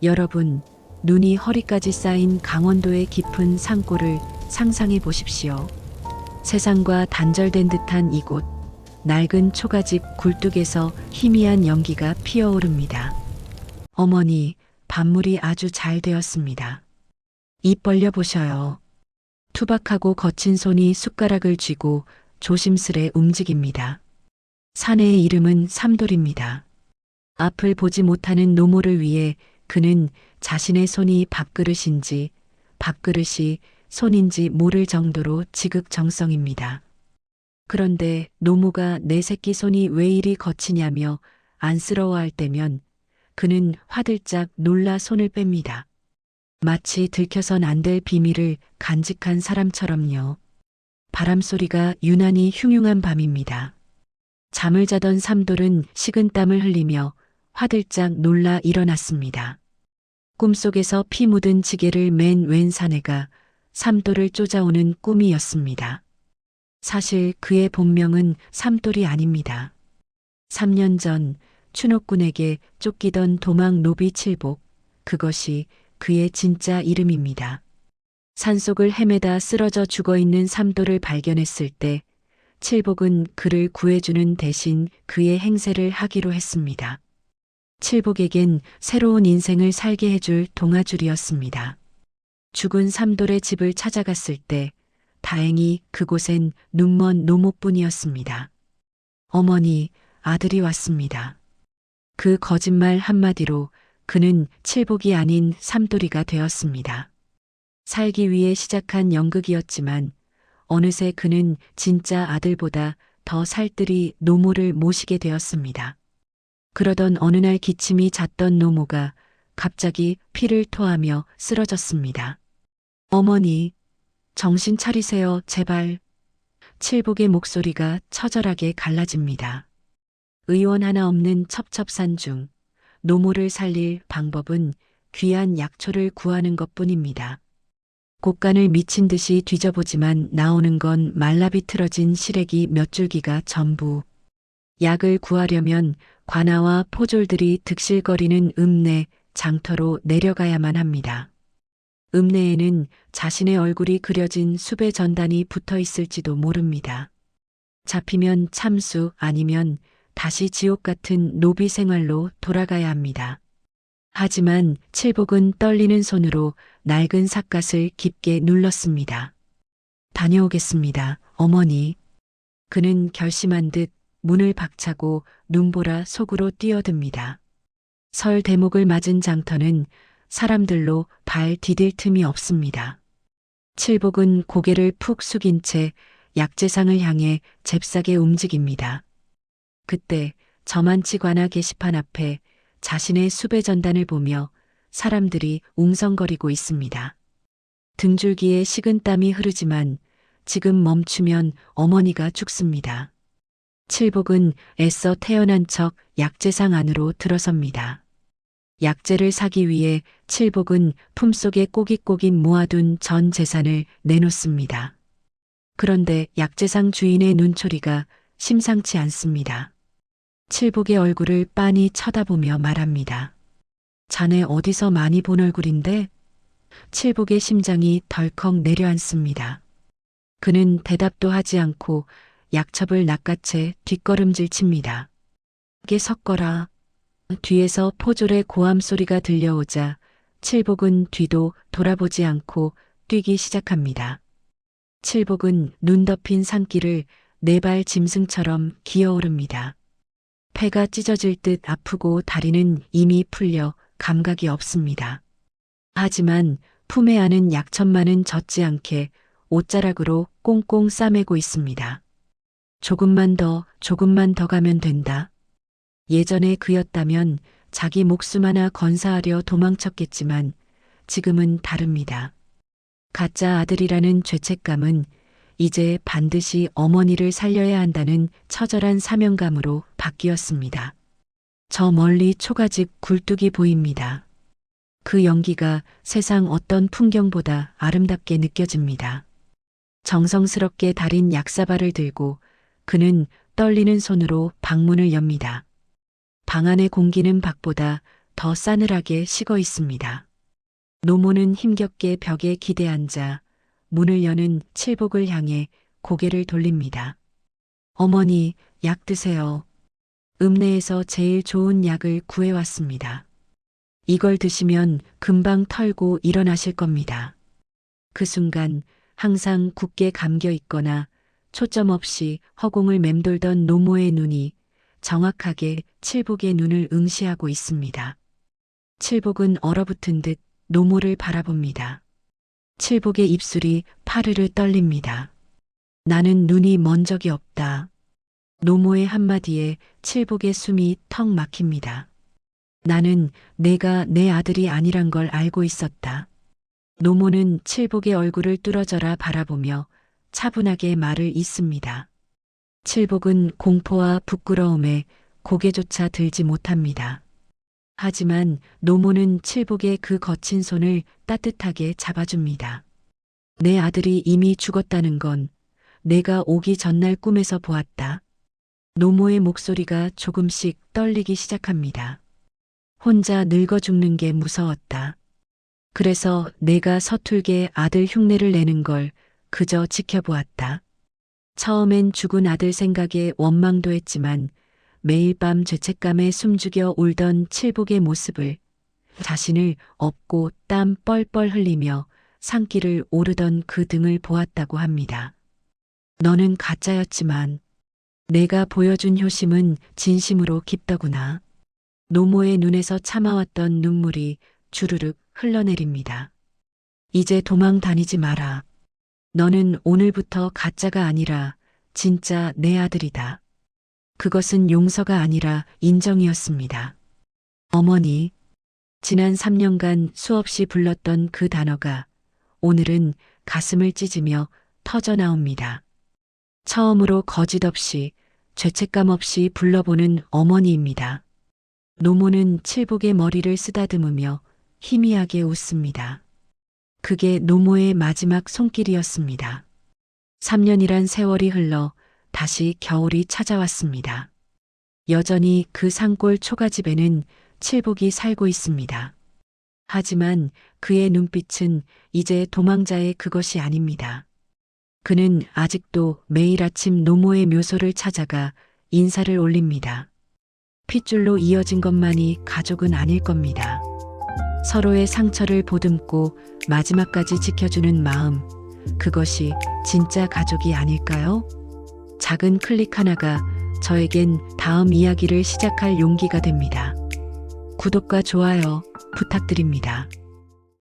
여러분, 눈이 허리까지 쌓인 강원도의 깊은 산골을 상상해 보십시오. 세상과 단절된 듯한 이곳, 낡은 초가집 굴뚝에서 희미한 연기가 피어오릅니다. 어머니, 밥물이 아주 잘 되었습니다. 입 벌려 보셔요. 투박하고 거친 손이 숟가락을 쥐고 조심스레 움직입니다. 사내의 이름은 삼돌입니다. 앞을 보지 못하는 노모를 위해 그는 자신의 손이 밥그릇인지 밥그릇이 손인지 모를 정도로 지극정성입니다. 그런데 노모가 내 새끼 손이 왜 이리 거치냐며 안쓰러워할 때면 그는 화들짝 놀라 손을 뺍니다. 마치 들켜선 안 될 비밀을 간직한 사람처럼요. 바람소리가 유난히 흉흉한 밤입니다. 잠을 자던 삼돌은 식은땀을 흘리며 화들짝 놀라 일어났습니다. 꿈속에서 피 묻은 지게를 맨 웬 사내가 삼돌을 쫓아오는 꿈이었습니다. 사실 그의 본명은 삼돌이 아닙니다. 3년 전 춘옥군에게 쫓기던 도망 노비 칠복, 그것이 그의 진짜 이름입니다. 산속을 헤매다 쓰러져 죽어있는 삼돌을 발견했을 때 칠복은 그를 구해주는 대신 그의 행세를 하기로 했습니다. 칠복에겐 새로운 인생을 살게 해줄 동아줄이었습니다. 죽은 삼돌의 집을 찾아갔을 때 다행히 그곳엔 눈먼 노모뿐이었습니다. 어머니, 아들이 왔습니다. 그 거짓말 한마디로 그는 칠복이 아닌 삼돌이가 되었습니다. 살기 위해 시작한 연극이었지만 어느새 그는 진짜 아들보다 더 살뜰히 노모를 모시게 되었습니다. 그러던 어느 날 기침이 잦던 노모가 갑자기 피를 토하며 쓰러졌습니다. 어머니, 정신 차리세요, 제발. 칠복의 목소리가 처절하게 갈라집니다. 의원 하나 없는 첩첩산 중 노모를 살릴 방법은 귀한 약초를 구하는 것뿐입니다. 곡간을 미친 듯이 뒤져보지만 나오는 건 말라비틀어진 시래기 몇 줄기가 전부. 약을 구하려면 관아와 포졸들이 득실거리는 읍내 장터로 내려가야만 합니다. 읍내에는 자신의 얼굴이 그려진 수배 전단이 붙어 있을지도 모릅니다. 잡히면 참수 아니면 다시 지옥 같은 노비 생활로 돌아가야 합니다. 하지만 칠복은 떨리는 손으로 낡은 삿갓을 깊게 눌렀습니다. 다녀오겠습니다, 어머니. 그는 결심한 듯 문을 박차고 눈보라 속으로 뛰어듭니다. 설 대목을 맞은 장터는 사람들로 발 디딜 틈이 없습니다. 칠복은 고개를 푹 숙인 채 약재상을 향해 잽싸게 움직입니다. 그때 저만치 관아 게시판 앞에 자신의 수배 전단을 보며 사람들이 웅성거리고 있습니다. 등줄기에 식은땀이 흐르지만 지금 멈추면 어머니가 죽습니다. 칠복은 애써 태어난 척 약재상 안으로 들어섭니다. 약재를 사기 위해 칠복은 품속에 꼬깃꼬깃 모아둔 전 재산을 내놓습니다. 그런데 약재상 주인의 눈초리가 심상치 않습니다. 칠복의 얼굴을 빤히 쳐다보며 말합니다. 자네 어디서 많이 본 얼굴인데? 칠복의 심장이 덜컥 내려앉습니다. 그는 대답도 하지 않고 약첩을 낚아채 뒷걸음질 칩니다. 게 섞어라. 뒤에서 포졸의 고함 소리가 들려오자 칠복은 뒤도 돌아보지 않고 뛰기 시작합니다. 칠복은 눈 덮인 산길을 네 발 짐승처럼 기어오릅니다. 폐가 찢어질 듯 아프고 다리는 이미 풀려 감각이 없습니다. 하지만 품에 안은 약천만은 젖지 않게 옷자락으로 꽁꽁 싸매고 있습니다. 조금만 더 가면 된다. 예전에 그였다면 자기 목숨 하나 건사하려 도망쳤겠지만 지금은 다릅니다. 가짜 아들이라는 죄책감은 이제 반드시 어머니를 살려야 한다는 처절한 사명감으로 바뀌었습니다. 저 멀리 초가집 굴뚝이 보입니다. 그 연기가 세상 어떤 풍경보다 아름답게 느껴집니다. 정성스럽게 다린 약사발을 들고 그는 떨리는 손으로 방문을 엽니다. 방 안의 공기는 밖보다 더 싸늘하게 식어 있습니다. 노모는 힘겹게 벽에 기대앉아 문을 여는 칠복을 향해 고개를 돌립니다. 어머니, 약 드세요. 읍내에서 제일 좋은 약을 구해왔습니다. 이걸 드시면 금방 털고 일어나실 겁니다. 그 순간 항상 굳게 감겨 있거나 초점 없이 허공을 맴돌던 노모의 눈이 정확하게 칠복의 눈을 응시하고 있습니다. 칠복은 얼어붙은 듯 노모를 바라봅니다. 칠복의 입술이 파르르 떨립니다. 나는 눈이 먼 적이 없다. 노모의 한마디에 칠복의 숨이 턱 막힙니다. 나는 내가 내 아들이 아니란 걸 알고 있었다. 노모는 칠복의 얼굴을 뚫어져라 바라보며 차분하게 말을 잇습니다. 칠복은 공포와 부끄러움에 고개조차 들지 못합니다. 하지만 노모는 칠복의 그 거친 손을 따뜻하게 잡아줍니다. 내 아들이 이미 죽었다는 건 내가 오기 전날 꿈에서 보았다. 노모의 목소리가 조금씩 떨리기 시작합니다. 혼자 늙어 죽는 게 무서웠다. 그래서 내가 서툴게 아들 흉내를 내는 걸 그저 지켜보았다. 처음엔 죽은 아들 생각에 원망도 했지만 매일 밤 죄책감에 숨죽여 울던 칠복의 모습을, 자신을 업고 땀 뻘뻘 흘리며 산길을 오르던 그 등을 보았다고 합니다. 너는 가짜였지만 내가 보여준 효심은 진심으로 깊더구나. 노모의 눈에서 참아왔던 눈물이 주르륵 흘러내립니다. 이제 도망 다니지 마라. 너는 오늘부터 가짜가 아니라 진짜 내 아들이다. 그것은 용서가 아니라 인정이었습니다. 어머니, 지난 3년간 수없이 불렀던 그 단어가 오늘은 가슴을 찢으며 터져 나옵니다. 처음으로 거짓 없이 죄책감 없이 불러보는 어머니입니다. 노모는 칠복의 머리를 쓰다듬으며 희미하게 웃습니다. 그게 노모의 마지막 손길이었습니다. 3년이란 세월이 흘러 다시 겨울이 찾아왔습니다. 여전히 그 산골 초가집에는 칠복이 살고 있습니다. 하지만 그의 눈빛은 이제 도망자의 그것이 아닙니다. 그는 아직도 매일 아침 노모의 묘소를 찾아가 인사를 올립니다. 핏줄로 이어진 것만이 가족은 아닐 겁니다. 서로의 상처를 보듬고 마지막까지 지켜주는 마음, 그것이 진짜 가족이 아닐까요? 작은 클릭 하나가 저에겐 다음 이야기를 시작할 용기가 됩니다. 구독과 좋아요 부탁드립니다.